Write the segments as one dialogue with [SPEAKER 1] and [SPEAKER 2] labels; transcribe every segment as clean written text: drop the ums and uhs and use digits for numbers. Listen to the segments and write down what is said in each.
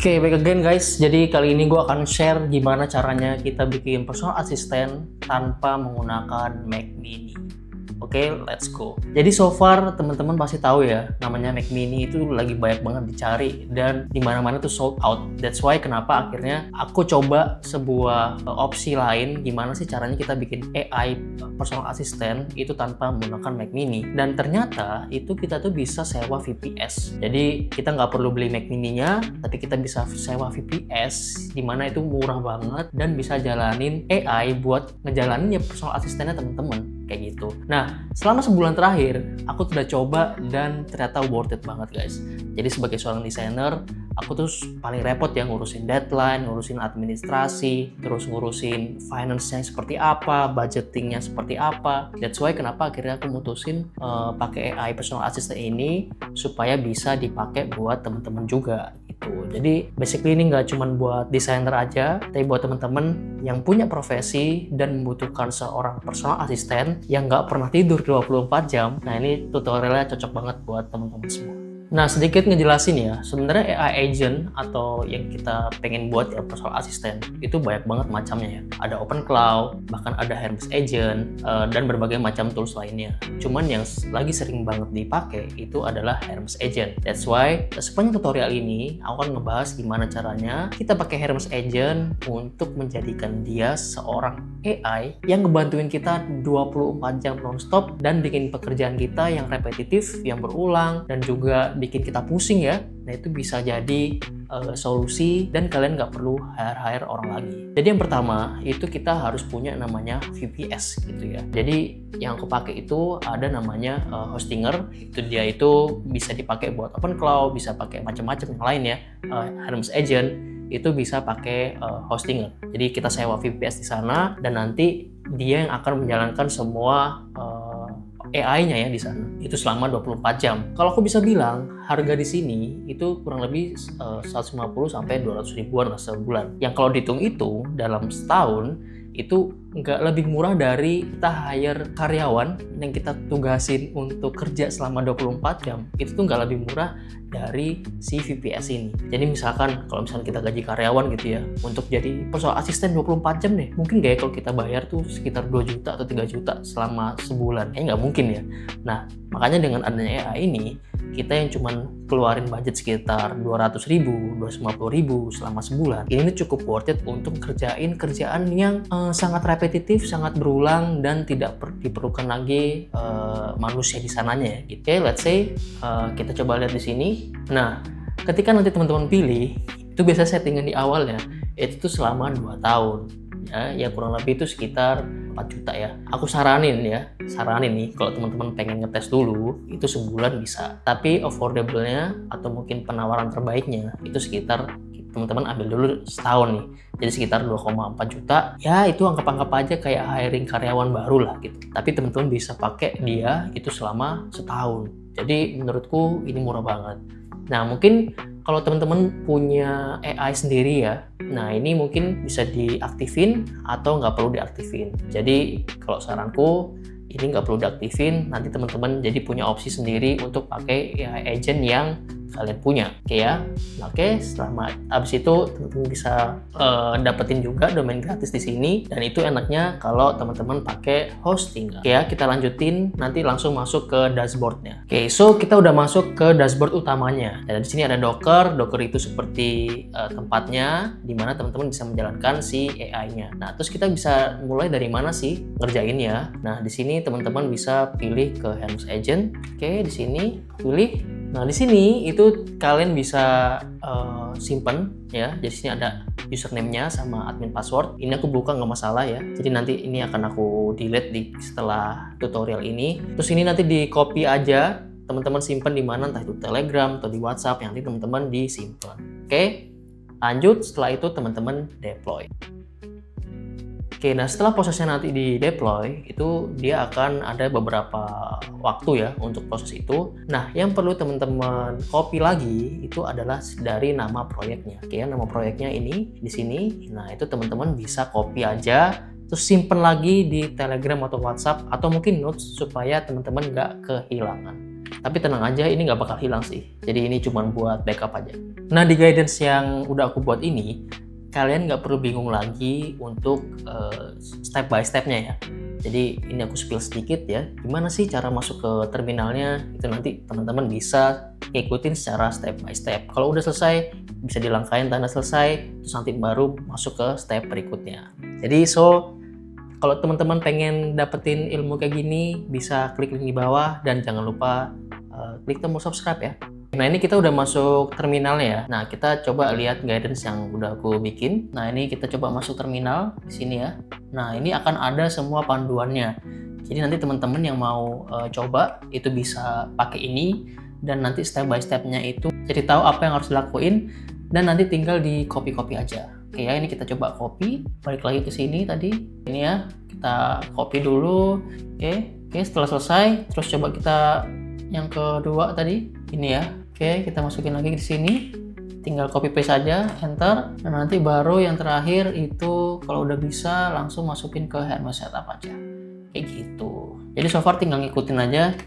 [SPEAKER 1] Oke, back again guys. Jadi kali ini gue akan share gimana caranya kita bikin personal assistant tanpa menggunakan Mac Mini. Oke, let's go. Jadi so far teman-teman pasti tahu ya, namanya Mac Mini itu lagi banyak banget dicari dan dimana-mana tuh sold out. That's why kenapa akhirnya aku coba sebuah opsi lain, gimana sih caranya kita bikin AI personal assistant itu tanpa menggunakan Mac Mini. Dan ternyata itu kita tuh bisa sewa VPS. Jadi kita nggak perlu beli Mac Mini-nya, tapi kita bisa sewa VPS, dimana itu murah banget dan bisa jalanin AI buat ngejalanin ya personal assistant-nya teman-teman. Kayak gitu. Nah, selama sebulan terakhir aku udah coba dan ternyata worth it banget guys. Jadi sebagai seorang desainer, aku tuh paling repot ya ngurusin deadline, ngurusin administrasi, terus ngurusin finance-nya seperti apa, budgeting-nya seperti apa. That's why kenapa akhirnya aku mutusin pakai AI personal assistant ini supaya bisa dipakai buat teman-teman juga. Jadi basically ini nggak cuma buat desainer aja, tapi buat teman-teman yang punya profesi dan membutuhkan seorang personal assistant yang nggak pernah tidur 24 jam. Nah ini tutorialnya cocok banget buat teman-teman semua. Nah sedikit ngejelasin ya, sebenarnya AI agent atau yang kita pengen buat ya personal assistant itu banyak banget macamnya ya. Ada OpenCloud, bahkan ada Hermes Agent, dan berbagai macam tools lainnya. Cuman yang lagi sering banget dipakai itu adalah Hermes Agent. That's why sepanjang tutorial ini aku akan ngebahas gimana caranya kita pakai Hermes Agent untuk menjadikan dia seorang AI yang ngebantuin kita 24 jam nonstop dan bikin pekerjaan kita yang repetitif, yang berulang, dan juga bikin kita pusing ya. Nah itu bisa jadi solusi dan kalian nggak perlu hire orang lagi. Jadi yang pertama itu kita harus punya namanya VPS gitu ya. Jadi yang aku pakai itu ada namanya Hostinger. Dia itu bisa dipakai buat OpenCloud, bisa pakai macam-macam yang lain ya. Hermes Agent itu bisa pakai Hostinger. Jadi kita sewa VPS di sana dan nanti dia yang akan menjalankan semua AI-nya ya di sana. Itu selama 24 jam. Kalau aku bisa bilang, harga di sini itu kurang lebih 150 sampai 200 ribuan lah sebulan. Yang kalau dihitung-hitung dalam setahun itu nggak lebih murah dari kita hire karyawan yang kita tugasin untuk kerja selama 24 jam. Itu tuh nggak lebih murah dari si VPS ini. Jadi misalkan kalau misalkan kita gaji karyawan gitu ya, untuk jadi personal assistant 24 jam deh, mungkin gak ya kalau kita bayar tuh sekitar 2 juta atau 3 juta selama sebulan. Nggak mungkin ya. Nah, makanya dengan adanya AI ini, kita yang cuman keluarin budget sekitar 200 ribu, 250 ribu selama sebulan, ini cukup worth it untuk kerjain kerjaan yang sangat repetitif, sangat berulang, dan tidak diperlukan lagi manusia di sananya ya. Oke, let's say kita coba lihat di sini. Nah, ketika nanti teman-teman pilih, itu biasa settingan di awal ya, itu tuh selama 2 tahun. Ya kurang lebih itu sekitar 4 juta ya. Aku saranin nih kalau teman-teman pengen ngetes dulu itu sebulan bisa. Tapi affordable-nya atau mungkin penawaran terbaiknya itu sekitar teman-teman ambil dulu setahun nih. Jadi sekitar 2,4 juta. Ya itu anggap-anggap aja kayak hiring karyawan baru lah gitu. Tapi teman-teman bisa pakai dia itu selama setahun. Jadi menurutku ini murah banget. Nah mungkin kalau teman-teman punya AI sendiri ya, nah ini mungkin bisa diaktifin atau nggak perlu diaktifin. Jadi kalau saranku ini nggak perlu diaktifin, nanti teman-teman jadi punya opsi sendiri untuk pakai AI agent yang kalian punya. Oke ya. Oke, setelah habis itu teman-teman bisa dapetin juga domain gratis di sini, dan itu enaknya kalau teman-teman pakai Hostinger. Oke ya, kita lanjutin nanti langsung masuk ke dashboardnya. Oke, so kita udah masuk ke dashboard utamanya. Dan di sini ada Docker. Docker itu seperti tempatnya di mana teman-teman bisa menjalankan si AI-nya. Nah, terus kita bisa mulai dari mana sih ngerjainnya? Nah, di sini teman-teman bisa pilih ke Hermes Agent. Oke, di sini pilih. Nah, di sini itu kalian bisa simpen ya. Jadi sini ada username-nya sama admin password. Ini aku buka nggak masalah ya. Jadi nanti ini akan aku delete setelah tutorial ini. Terus ini nanti di copy aja. Teman-teman simpen di mana, entah itu Telegram atau di WhatsApp, yang nanti teman-teman disimpan. Oke. Lanjut, setelah itu teman-teman deploy. Oke, nah setelah prosesnya nanti di deploy, itu dia akan ada beberapa waktu ya untuk proses itu. Nah, yang perlu teman-teman copy lagi itu adalah dari nama proyeknya. Oke, nama proyeknya ini di sini. Nah, itu teman-teman bisa copy aja, terus simpen lagi di Telegram atau WhatsApp atau mungkin notes supaya teman-teman nggak kehilangan. Tapi tenang aja, ini nggak bakal hilang sih. Jadi ini cuma buat backup aja. Nah, di guidance yang udah aku buat ini, kalian nggak perlu bingung lagi untuk step by stepnya ya. Jadi ini aku spill sedikit ya, gimana sih cara masuk ke terminalnya, itu nanti teman-teman bisa ngikutin secara step by step. Kalau udah selesai, bisa dilangkain tanda selesai, terus nanti baru masuk ke step berikutnya. Jadi kalau teman-teman pengen dapetin ilmu kayak gini, bisa klik link di bawah, dan jangan lupa klik tombol subscribe ya. Nah, ini kita udah masuk terminalnya ya. Nah, kita coba lihat guidance yang udah aku bikin. Nah, ini kita coba masuk terminal di sini ya. Nah, ini akan ada semua panduannya. Jadi nanti teman-teman yang mau coba itu bisa pakai ini, dan nanti step by stepnya itu jadi tahu apa yang harus dilakuin, dan nanti tinggal di copy aja. Oke ya, ini kita coba copy. Balik lagi ke sini tadi. Ini ya, kita copy dulu. Oke, setelah selesai, terus coba kita yang kedua tadi. Ini ya. Oke, kita masukin lagi di sini. Tinggal copy paste aja, enter. Dan nanti baru yang terakhir itu kalau udah bisa langsung masukin ke Hermes Setup aja. Kayak gitu. Jadi so far tinggal ngikutin aja.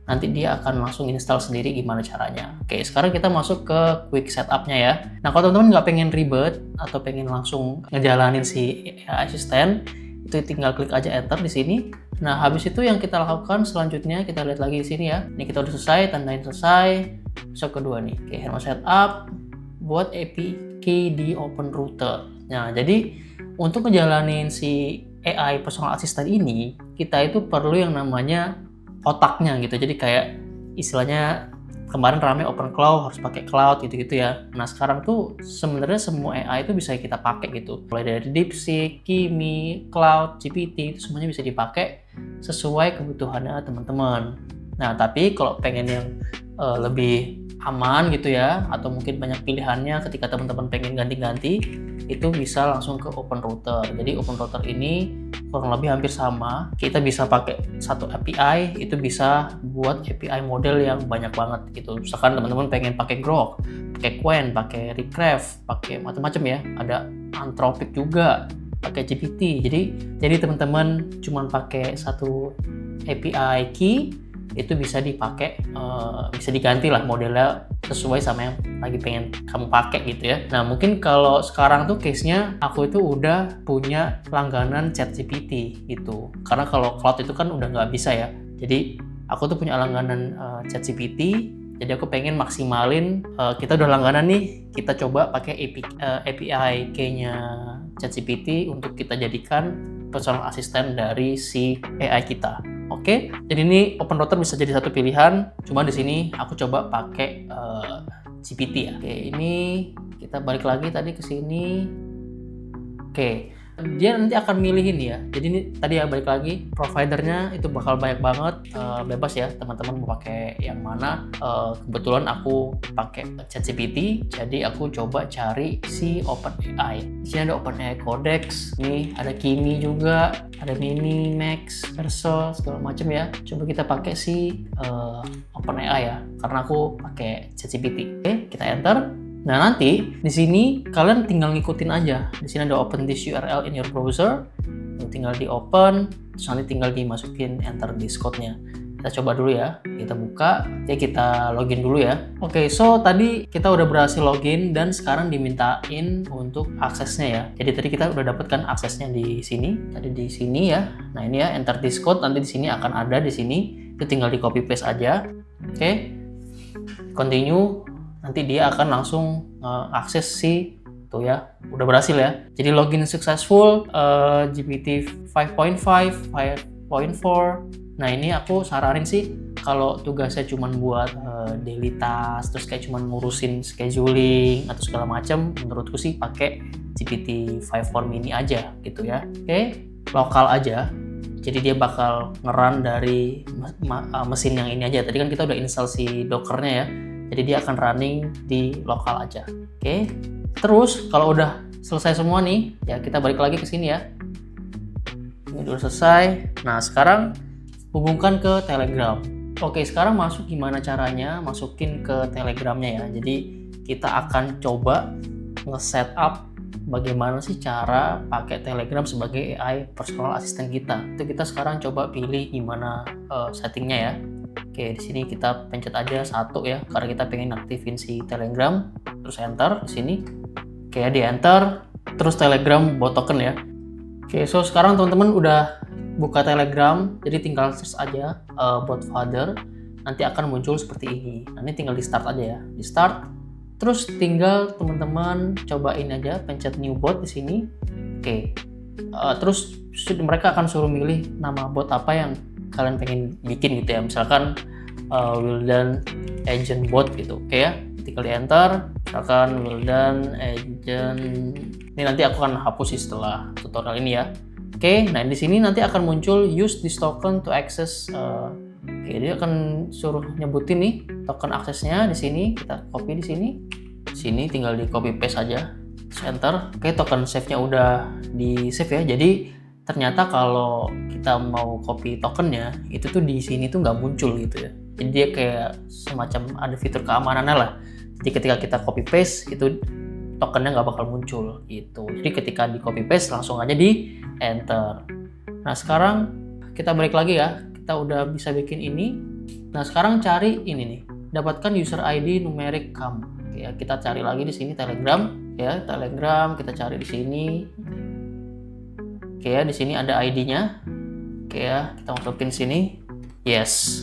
[SPEAKER 1] Nanti dia akan langsung install sendiri gimana caranya. Oke, sekarang kita masuk ke quick setup-nya ya. Nah, kalau teman-teman nggak pengen ribet atau pengen langsung ngejalanin si AI Assistant, itu tinggal klik aja enter di sini. Nah, habis itu yang kita lakukan selanjutnya, kita lihat lagi di sini ya. Ini kita udah selesai, tandain selesai. Besok kedua nih, oke, Hermes Setup, buat API key di Open Router. Nah, jadi untuk ngejalanin si AI Personal Assistant ini, kita itu perlu yang namanya otaknya gitu. Jadi kayak istilahnya kemarin rame open cloud, harus pakai cloud gitu-gitu ya. Nah, sekarang tuh sebenarnya semua AI itu bisa kita pakai gitu. Mulai dari DeepSeek, Kimi, Cloud, GPT, itu semuanya bisa dipakai sesuai kebutuhannya teman-teman. Nah, tapi kalau pengen yang lebih aman gitu ya, atau mungkin banyak pilihannya ketika teman-teman pengen ganti-ganti, itu bisa langsung ke Open Router. Jadi Open Router ini kurang lebih hampir sama. Kita bisa pakai satu API, itu bisa buat API model yang banyak banget gitu. Misalkan teman-teman pengen pakai Grok, pakai Qwen, pakai Recraft, pakai macam-macam ya. Ada Anthropic juga, pakai GPT. Jadi teman-teman cuma pakai satu API key, itu bisa dipakai, bisa diganti lah modelnya sesuai sama yang lagi pengen kamu pakai gitu ya. Nah, mungkin kalau sekarang tuh case-nya aku itu udah punya langganan ChatGPT gitu. Karena kalau cloud itu kan udah nggak bisa ya. Jadi aku tuh punya langganan ChatGPT. Jadi aku pengen maksimalin, kita udah langganan nih, kita coba pakai API key-nya ChatGPT untuk kita jadikan personal assistant dari si AI kita. Oke, jadi ini Open Router bisa jadi satu pilihan. Cuma di sini aku coba pakai GPT ya. Oke, ini kita balik lagi tadi ke sini. Oke, dia nanti akan milihin ya. Jadi ini tadi ya, balik lagi providernya itu bakal banyak banget, bebas ya teman-teman mau pakai yang mana. Kebetulan aku pakai ChatGPT, jadi aku coba cari si OpenAI. Di sini ada OpenAI Codex, nih ada Kimi juga, ada Mini, Max, Verso, segala macam ya. Coba kita pakai si OpenAI ya, karena aku pakai ChatGPT. Oke, kita enter. Nah, nanti di sini kalian tinggal ngikutin aja. Di sini ada open this URL in your browser. Tinggal di open, terus nanti tinggal dimasukin enter this code-nya. Kita coba dulu ya. Kita buka, kita login dulu ya. Oke, so tadi kita udah berhasil login dan sekarang dimintain untuk aksesnya ya. Jadi tadi kita udah dapatkan aksesnya di sini. Tadi di sini ya. Nah, ini ya enter this code, nanti di sini akan ada di sini. Itu tinggal di copy paste aja. Oke. Continue. Nanti dia akan langsung akses si tuh ya, udah berhasil ya. Jadi login successful, GPT 5.5, 5.4. Nah, ini aku saranin sih kalau tugasnya cuma buat daily task, terus kayak cuma ngurusin scheduling atau segala macam, menurutku sih pakai GPT 5.4 mini aja gitu ya. Oke, lokal aja. Jadi dia bakal ngerun dari mesin yang ini aja. Tadi kan kita udah install si Docker-nya ya. Jadi dia akan running di lokal aja. Oke. Terus kalau udah selesai semua nih, ya kita balik lagi ke sini ya. Ini udah selesai. Nah, sekarang hubungkan ke Telegram. Oke, sekarang masuk gimana caranya masukin ke Telegramnya ya. Jadi kita akan coba nge-setup bagaimana sih cara pakai Telegram sebagai AI personal assistant kita. Itu kita sekarang coba pilih gimana settingnya ya. Oke, di sini kita pencet aja 1 ya, karena kita pengen aktifin si Telegram. Terus enter di sini. Oke, di enter. Terus Telegram bot token ya. Oke, so sekarang teman-teman udah buka Telegram, jadi tinggal search aja bot father. Nanti akan muncul seperti ini. Nanti tinggal di start aja ya, di start. Terus tinggal teman-teman cobain aja, pencet new bot di sini. Oke, terus mereka akan suruh milih nama bot apa yang kalian pengen bikin gitu ya. Misalkan Wildan Agent Bot gitu. Oke ya, tinggal di enter. Misalkan Wildan Agent. Ini nanti aku akan hapus sih setelah tutorial ini ya. Oke, nah di sini nanti akan muncul use this token to access. Oke, dia akan suruh nyebutin nih token aksesnya di sini. Kita copy di sini. Di sini tinggal di copy paste aja. Enter. Oke, token save-nya udah di save ya. Jadi ternyata kalau kita mau copy tokennya itu tuh di sini tuh nggak muncul gitu ya. Jadi dia kayak semacam ada fitur keamanannya lah. Jadi ketika kita copy paste itu tokennya nggak bakal muncul gitu. Jadi ketika di copy paste langsung aja di enter. Nah sekarang kita balik lagi ya. Kita udah bisa bikin ini. Nah sekarang cari ini nih. Dapatkan user ID numerik kamu. Oke, ya, kita cari lagi di sini Telegram ya. Telegram kita cari di sini. Oke ya, di sini ada ID-nya. Oke ya, kita masukin sini. Yes.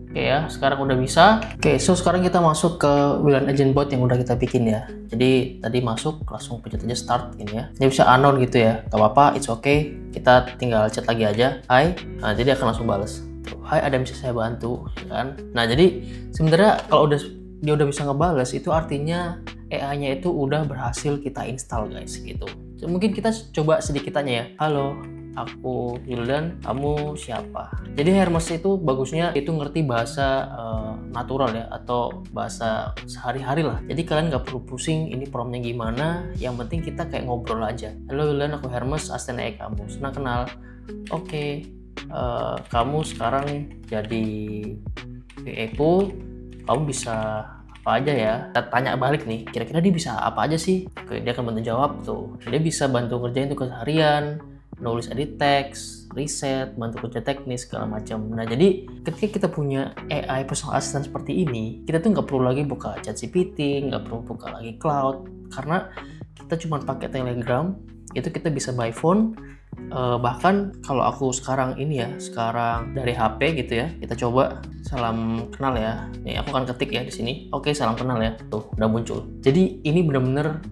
[SPEAKER 1] Oke ya, sekarang udah bisa. Oke, so sekarang kita masuk ke Wildan Agent Bot yang udah kita bikin ya. Jadi tadi masuk, langsung pencet aja start ini ya. Ini bisa unknown gitu ya, gak apa-apa, it's okay. Kita tinggal chat lagi aja, hai. Nah, jadi akan langsung bales. Hai, ada yang bisa saya bantu, ya kan? Nah, jadi sebenarnya kalau dia udah bisa ngebales, itu artinya AI-nya itu udah berhasil kita install guys, gitu. Mungkin kita coba sedikit tanya ya. Halo, aku Wildan, kamu siapa? Jadi Hermes itu bagusnya itu ngerti bahasa natural ya, atau bahasa sehari-hari lah. Jadi kalian nggak perlu pusing ini promptnya gimana. Yang penting kita kayak ngobrol aja. Halo Wildan, aku Hermes, asisten AI kamu. Senang kenal. Oke, kamu sekarang jadi PA ku. Kamu bisa apa aja ya? Kita tanya balik nih, kira-kira dia bisa apa aja sih? Oke, dia akan bantu jawab tuh. Dia bisa bantu ngerjain tugas harian, nulis edit teks, riset, bantu kerja teknis, segala macam. Nah, jadi ketika kita punya AI personal assistant seperti ini, kita tuh nggak perlu lagi buka ChatGPT, nggak perlu buka lagi cloud, karena kita cuma pakai Telegram, itu kita bisa by phone. Bahkan kalau aku sekarang ini ya, sekarang dari HP gitu ya, kita coba salam kenal ya. Nih aku akan ketik ya di sini. Oke, salam kenal ya. Tuh udah muncul. Jadi ini bener-bener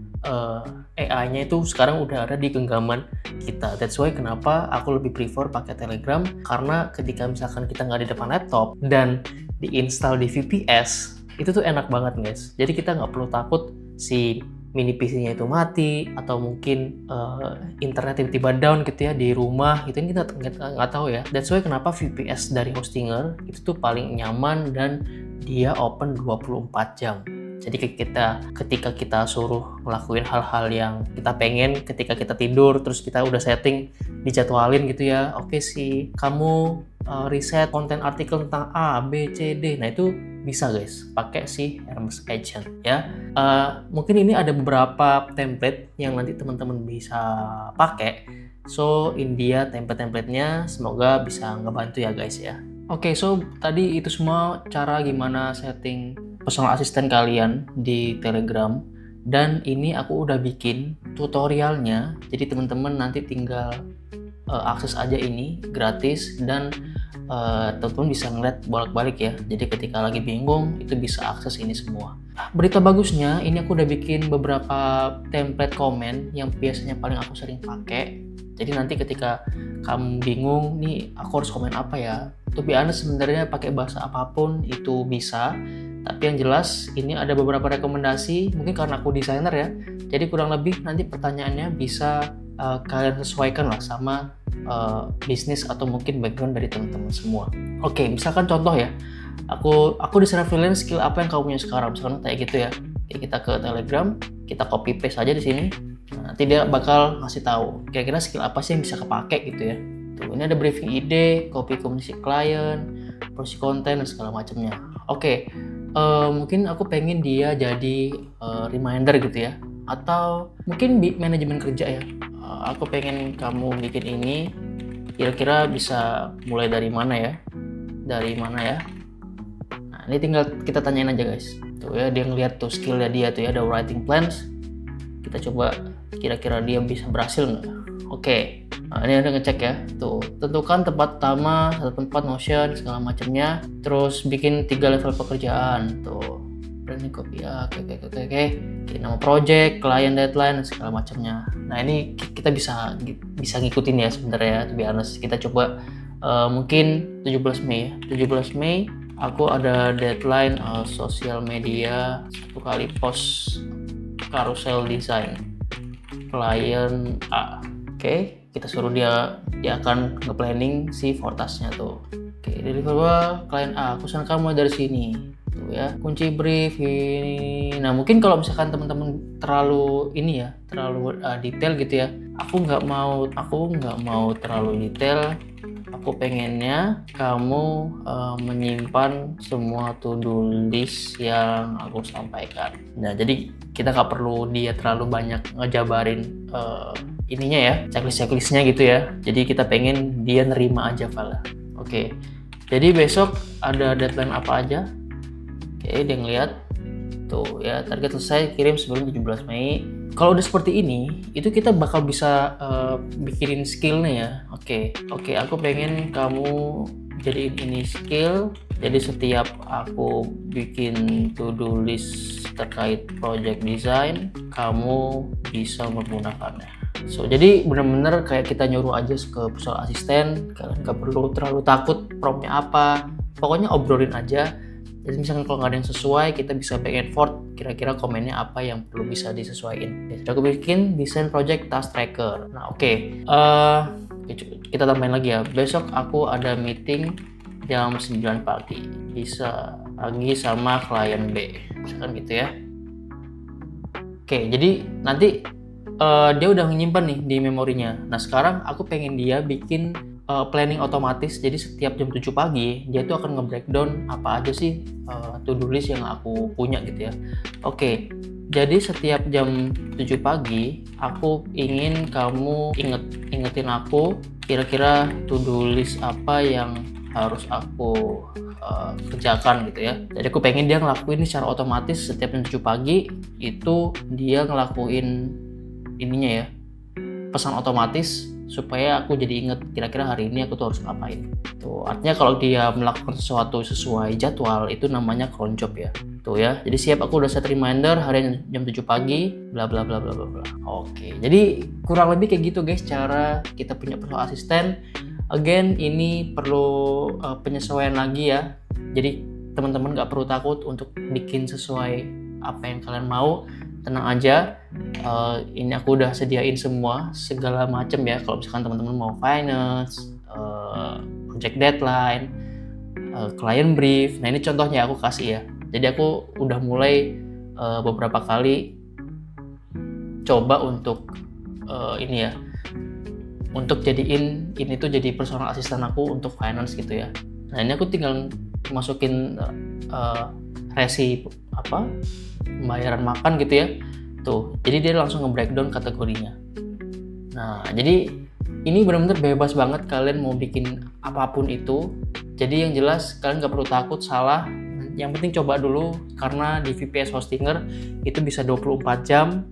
[SPEAKER 1] AI-nya itu sekarang udah ada di genggaman kita. That's why kenapa aku lebih prefer pakai Telegram, karena ketika misalkan kita nggak di depan laptop dan diinstal di VPS, itu tuh enak banget guys. Jadi kita nggak perlu takut si mini PC-nya itu mati, atau mungkin internet tiba-tiba down gitu ya di rumah, itu kita nggak tahu ya. That's why kenapa VPS dari Hostinger itu tuh paling nyaman dan dia open 24 jam. Jadi ketika kita suruh ngelakuin hal-hal yang kita pengen ketika kita tidur, terus kita udah setting, dijadwalin gitu ya, oke sih kamu riset konten artikel tentang A, B, C, D. Nah itu bisa guys, pakai si Hermes Agent ya. Mungkin ini ada beberapa template yang nanti teman-teman bisa pakai. So in dia template-templatenya, semoga bisa ngebantu ya guys ya. Oke, so tadi itu semua cara gimana setting personal assistant kalian di Telegram, dan ini aku udah bikin tutorialnya. Jadi teman-teman nanti tinggal akses aja ini gratis, dan teman-teman bisa ngeliat bolak-balik ya. Jadi ketika lagi bingung itu bisa akses ini semua. Berita bagusnya, ini aku udah bikin beberapa template komen yang biasanya paling aku sering pakai. Jadi nanti ketika kamu bingung nih aku harus komen apa ya, to be honest sebenarnya pakai bahasa apapun itu bisa. Tapi yang jelas ini ada beberapa rekomendasi, mungkin karena aku desainer ya, jadi kurang lebih nanti pertanyaannya bisa kalian sesuaikan lah sama bisnis atau mungkin background dari teman-teman semua. Oke, misalkan contoh ya, aku desainer freelance, skill apa yang kamu punya sekarang, misalkan kayak gitu ya. Oke, kita ke Telegram, kita copy paste aja di sini. Nah, nanti dia bakal ngasih tahu kira-kira skill apa sih yang bisa kepake gitu ya. Tuh, ini ada briefing ide, copy komunikasi klien, promosi konten dan segala macamnya. Oke. Mungkin aku pengen dia jadi reminder gitu ya, atau mungkin manajemen kerja ya. Aku pengen kamu bikin ini, kira-kira bisa mulai dari mana ya? Nah, ini tinggal kita tanyain aja guys. Tuh ya, dia ngeliat tuh skillnya dia tuh ya, ada writing plans. Kita coba kira-kira dia bisa berhasil nggak. Oke. Nah, ini ada ngecek ya. Tuh, tentukan tempat utama, satu tempat, Notion, segala macamnya. Terus bikin 3 level pekerjaan. Tuh. Branding copy ya. Oke. Nama project, klien, deadline, dan segala macamnya. Nah, ini kita bisa ngikutin ya sebenarnya. To be honest, kita coba mungkin 17 Mei ya. 17 Mei aku ada deadline sosial media 1 kali post carousel design klien A. Oke, kita suruh dia akan nge-planning si forecastnya tuh. Oke, deliver klien A, aku saran kamu dari sini tuh ya, kunci brief ini. Nah, mungkin kalau misalkan teman-teman terlalu detail gitu ya, aku nggak mau terlalu detail. Aku pengennya kamu menyimpan semua to-do list yang aku sampaikan. Nah, jadi kita nggak perlu dia terlalu banyak ngejabarin ininya ya, checklistnya gitu ya. Jadi kita pengen dia nerima aja file. Oke. Jadi besok ada deadline apa aja? Oke, dia ngeliat tuh ya, target selesai kirim sebelum 17 Mei. Kalau udah seperti ini, itu kita bakal bisa bikinin skillnya ya. Oke, aku pengen kamu jadiin ini skill. Jadi setiap aku bikin to-do list terkait project design, kamu bisa menggunakannya. So, jadi bener-bener kayak kita nyuruh aja ke personal assistant. Kalian nggak perlu terlalu takut promptnya apa. Pokoknya obrolin aja. Jadi misalkan kalau nggak ada yang sesuai, kita bisa back and forth kira-kira komennya apa yang perlu bisa disesuaikan. Jadi aku bikin desain project task tracker. Nah, oke. Kita tambahin lagi ya. Besok aku ada meeting jam 9 pagi. Bisa pagi sama klien B. Misalkan gitu ya. Oke, jadi nanti dia udah nyimpan nih di memorinya. Nah, sekarang aku pengen dia bikin planning otomatis. Jadi setiap jam 7 pagi dia tuh akan nge-breakdown apa aja sih to-do list yang aku punya gitu ya. Oke, jadi setiap jam 7 pagi aku ingin kamu ingetin aku kira-kira to-do list apa yang harus aku kerjakan gitu ya. Jadi aku pengen dia ngelakuin ini secara otomatis. Setiap jam 7 pagi itu dia ngelakuin ininya ya, pesan otomatis, supaya aku jadi inget kira-kira hari ini aku tuh harus ngapain. Tuh, artinya kalau dia melakukan sesuatu sesuai jadwal itu namanya cron job ya. Tuh ya. Jadi siap, aku udah set reminder hari jam 7 pagi bla bla bla bla bla. Oke. Jadi kurang lebih kayak gitu guys cara kita punya personal assistant. Again, ini perlu penyesuaian lagi ya. Jadi teman-teman nggak perlu takut untuk bikin sesuai apa yang kalian mau. Tenang aja, ini aku udah sediain semua segala macam ya. Kalau misalkan teman-teman mau finance, project deadline, client brief. Nah, ini contohnya aku kasih ya. Jadi aku udah mulai beberapa kali coba untuk ini ya, untuk jadiin ini tuh jadi personal assistant aku untuk finance gitu ya. Nah, ini aku tinggal masukin resi pembayaran makan gitu ya. Tuh, jadi dia langsung nge-breakdown kategorinya. Nah, jadi ini benar-benar bebas banget kalian mau bikin apapun itu. Jadi yang jelas kalian nggak perlu takut salah. Yang penting coba dulu, karena di VPS Hostinger itu bisa 24 jam.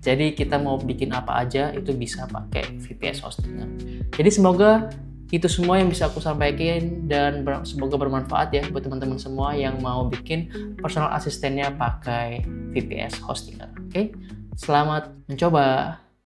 [SPEAKER 1] Jadi kita mau bikin apa aja itu bisa pakai VPS Hostinger. Jadi semoga itu semua yang bisa aku sampaikan dan semoga bermanfaat ya buat teman-teman semua yang mau bikin personal asistennya pakai VPS Hostinger. Oke, selamat mencoba.